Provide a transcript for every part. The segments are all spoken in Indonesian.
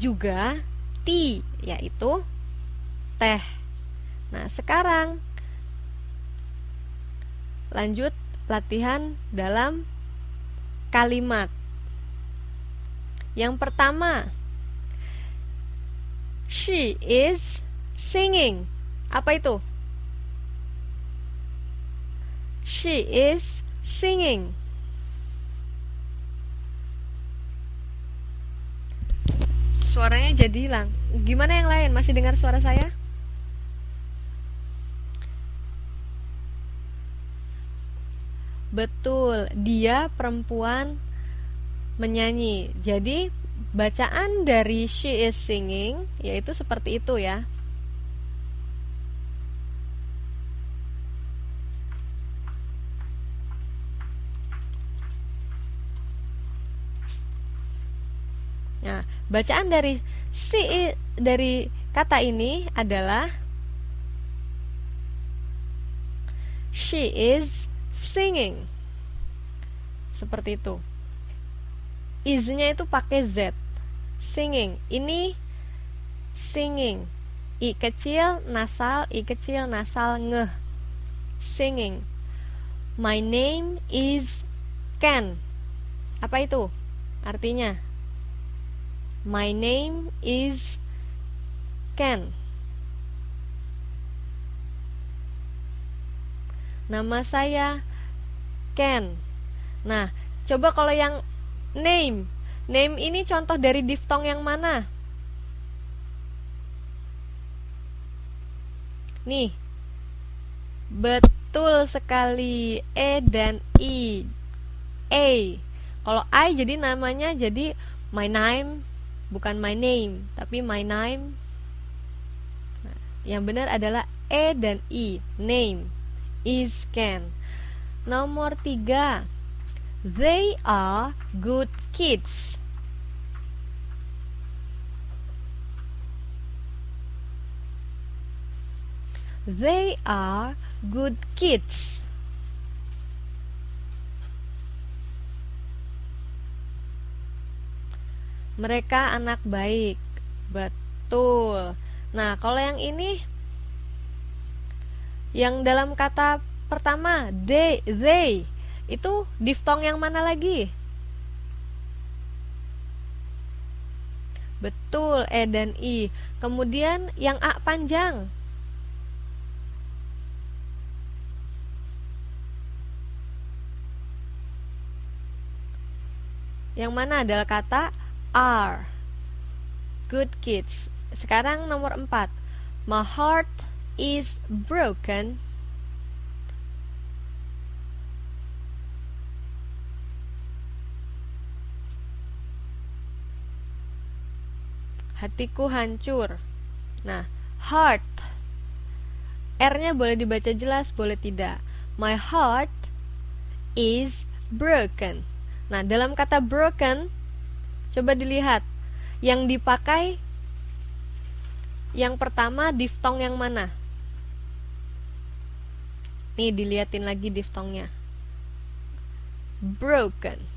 juga tea, yaitu teh. Nah, sekarang lanjut latihan dalam kalimat. Yang pertama, she is singing. Apa itu? She is singing. Suaranya jadi hilang. Gimana yang lain? Masih dengar suara saya? Betul, dia perempuan menyanyi. Jadi, bacaan dari she is singing yaitu seperti itu ya. Nah, bacaan dari dari kata ini adalah she is singing. Seperti itu. Is-nya itu pakai Z. Singing. Ini singing. I kecil nasal, I kecil nasal ngeh. Singing. My name is Ken. Apa itu artinya? My name is Ken. Nama saya Ken. Nah, coba kalau yang name. Name ini contoh dari diftong yang mana? Nih. Betul sekali. E dan I. A. Kalau I jadi namanya jadi my name, bukan my name, tapi my name. Nah, yang benar adalah E dan I. Name is Ken. Nomor 3. They are good kids. They are good kids. Mereka anak baik. Betul. Nah, kalau yang ini, yang dalam kata pertama, they, itu diftong yang mana lagi? Betul, E dan I. Kemudian yang A panjang. Yang mana adalah kata are. Good kids. Sekarang nomor 4. My heart is broken. Hatiku hancur. Nah, heart. R-nya boleh dibaca jelas, boleh tidak. My heart is broken. Nah, dalam kata broken, coba dilihat. Yang dipakai yang pertama diftong yang mana? Nih, dilihatin lagi diftongnya. Broken.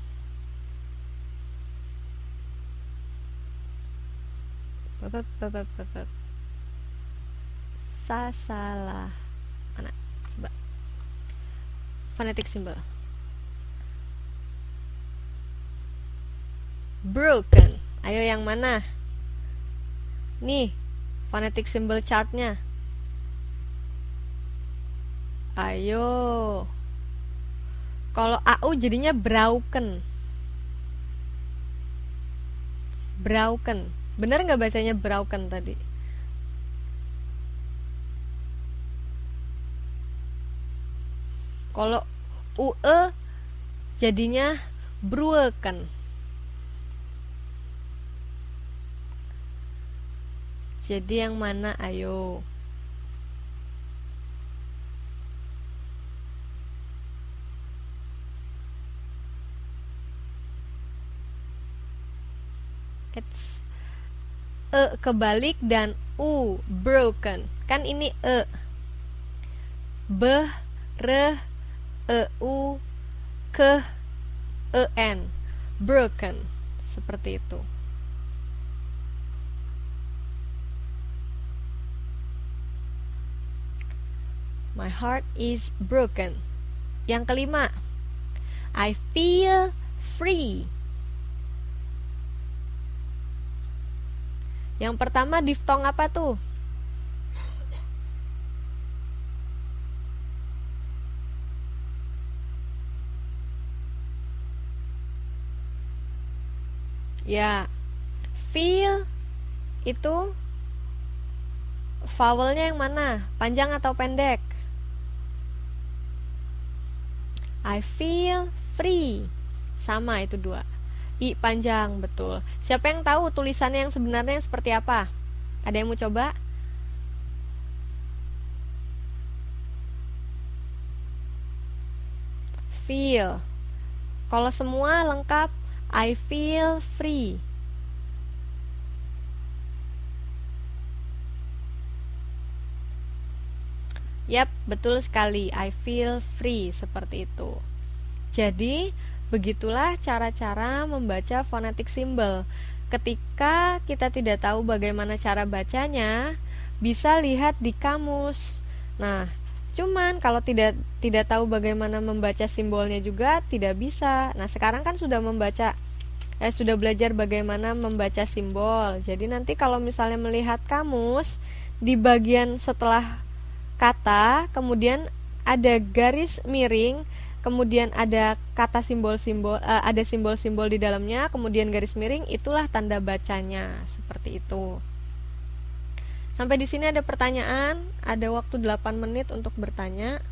Salah. Mana? Coba. Phonetic symbol. Broken. Ayo yang mana? Nih, phonetic symbol chartnya. Ayo. Kalau AU jadinya broken. Broken. Bener nggak bacanya broken tadi? Kalau UE jadinya broken. Jadi yang mana? Ayo. E kebalik dan U broken. Kan ini E. B, R, E, U, K, E, N. Broken. Seperti itu. My heart is broken. Yang kelima, I feel free. Yang pertama diftong apa tuh? Ya, feel itu vowelnya yang mana? Panjang atau pendek? I feel free. Sama itu dua. I panjang, betul. Siapa yang tahu tulisannya yang sebenarnya seperti apa? Ada yang mau coba? Feel. Kalau semua lengkap, I feel free. Yap, betul sekali. I feel free, seperti itu. Jadi, begitulah cara-cara membaca phonetic symbol. Ketika kita tidak tahu bagaimana cara bacanya, bisa lihat di kamus. Nah, cuman kalau tidak tahu bagaimana membaca simbolnya juga tidak bisa. Nah, sekarang kan sudah sudah belajar bagaimana membaca simbol. Jadi nanti kalau misalnya melihat kamus, di bagian setelah kata, kemudian ada garis miring, kemudian ada kata simbol-simbol, ada simbol-simbol di dalamnya, kemudian garis miring, itulah tanda bacanya, seperti itu. Sampai di sini ada pertanyaan, ada waktu 8 menit untuk bertanya.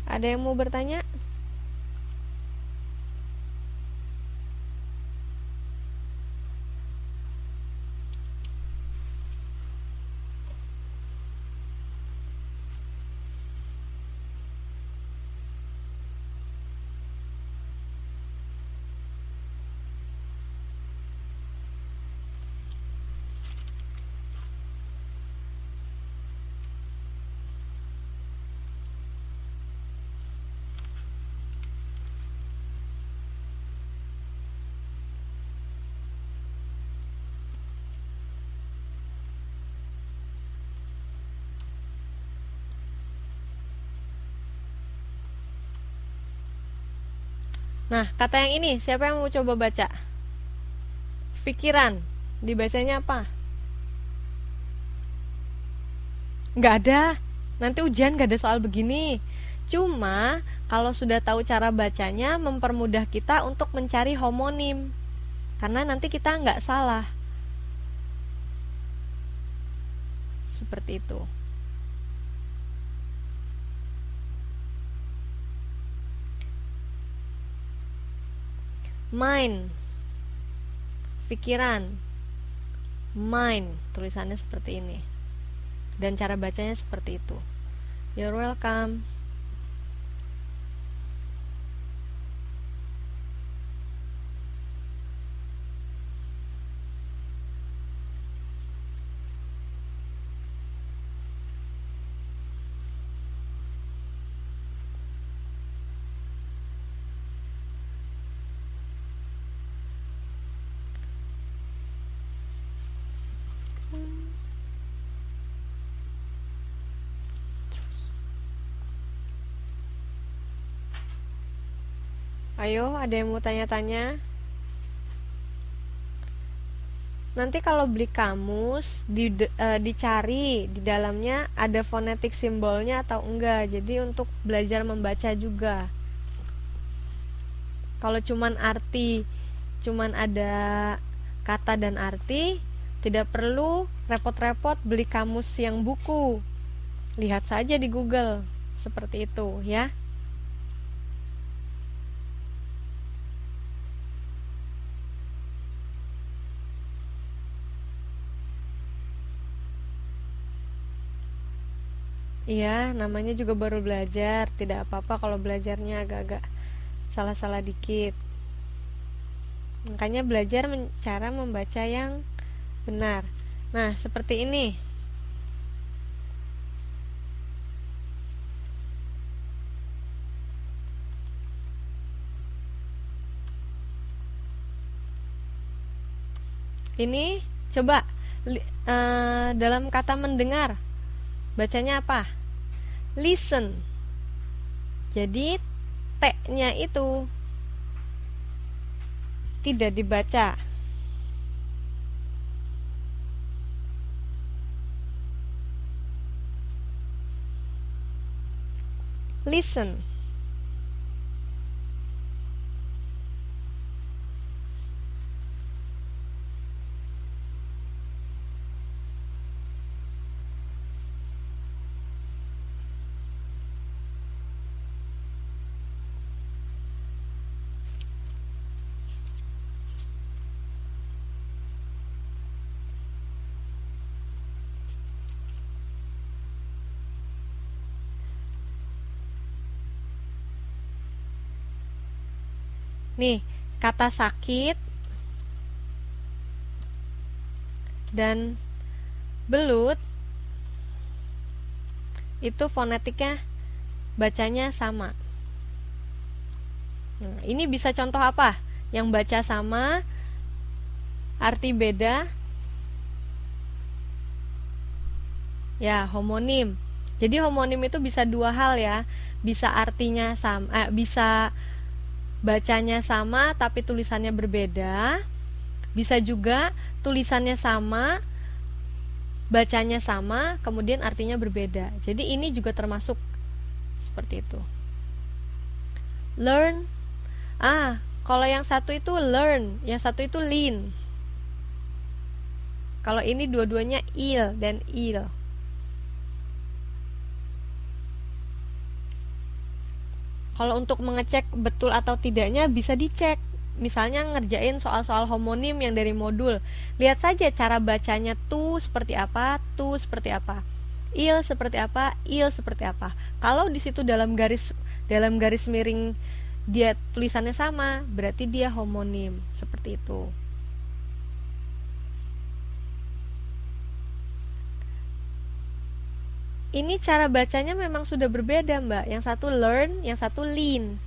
Ada yang mau bertanya? Nah, kata yang ini, siapa yang mau coba baca? Pikiran, dibacanya apa? Nggak ada, nanti ujian nggak ada soal begini. Cuma, kalau sudah tahu cara bacanya, mempermudah kita untuk mencari homonim. Karena nanti kita nggak salah. Seperti itu. Mind, pikiran. Mind, tulisannya seperti ini. Dan cara bacanya seperti itu. You're welcome. Ayo, ada yang mau tanya-tanya? Nanti kalau beli kamus, dicari di dalamnya ada fonetik simbolnya atau enggak. Jadi untuk belajar membaca juga. Kalau cuman ada kata dan arti, tidak perlu repot-repot beli kamus yang buku. Lihat saja di Google. Seperti itu, ya. Iya, namanya juga baru belajar. Tidak apa-apa kalau belajarnya agak-agak salah-salah dikit. Makanya belajar cara membaca yang benar. Nah, seperti ini. Ini coba dalam kata mendengar bacanya apa? Listen. Jadi T-nya itu tidak dibaca. Listen. Nih, kata sakit dan belut itu fonetiknya bacanya sama. Nah, ini bisa contoh apa? Yang baca sama, arti beda. Ya, homonim. Jadi homonim itu bisa dua hal ya. Bisa artinya sama, bisa bacanya sama tapi tulisannya berbeda. Bisa juga tulisannya sama, bacanya sama, kemudian artinya berbeda. Jadi ini juga termasuk seperti itu. Learn. Kalau yang satu itu learn, yang satu itu lean. Kalau ini dua-duanya il dan il. Kalau untuk mengecek betul atau tidaknya bisa dicek. Misalnya ngerjain soal-soal homonim yang dari modul. Lihat saja cara bacanya tuh seperti apa, tuh seperti apa. Il seperti apa, il seperti apa. Kalau di situ dalam garis miring dia tulisannya sama, berarti dia homonim. Seperti itu. Ini cara bacanya memang sudah berbeda, Mbak. Yang satu learn, yang satu lean.